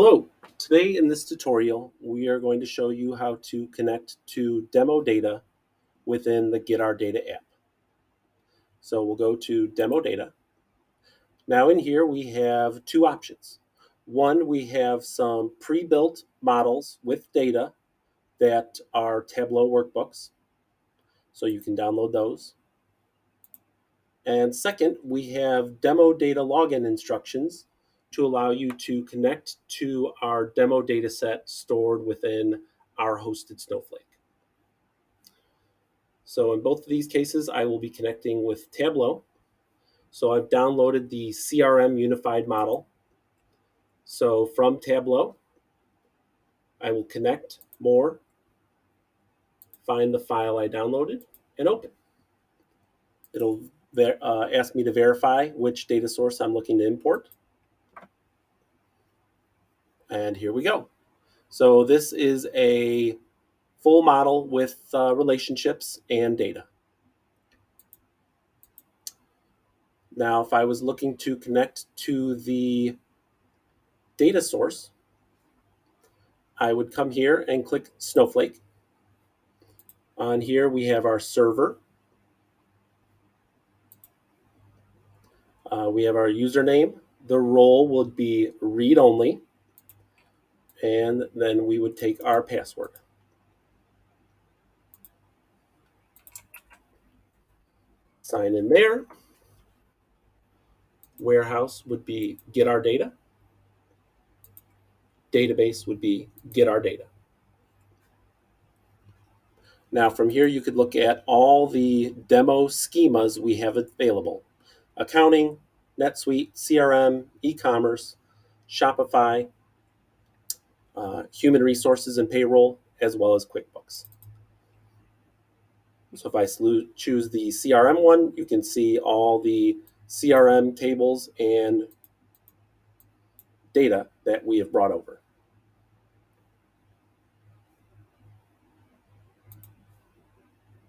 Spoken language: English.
Hello, today in this tutorial we are going to show you how to connect to demo data within the GetOurData app. So we'll go to demo data. Now in here we have two options. One, we have some pre-built models with data that are Tableau workbooks, so you can download those. And second, we have demo data login instructions to allow you to connect to our demo data set stored within our hosted Snowflake. So in both of these cases, I will be connecting with Tableau. So I've downloaded the CRM unified model. So from Tableau, I will connect more, find the file I downloaded, and open. It'll ask me to verify which data source I'm looking to import. And here we go. So this is a full model with relationships and data. Now, if I was looking to connect to the data source, I would come here and click Snowflake. On here, we have our server. We have our username. The role would be read-only. And then we would take our password. Sign in there. Warehouse would be GetOurData. Database would be GetOurData. Now from here, you could look at all the demo schemas we have available. Accounting, NetSuite, CRM, e-commerce, Shopify, human resources and payroll, as well as QuickBooks. So if I choose the CRM one, you can see all the CRM tables and data that we have brought over.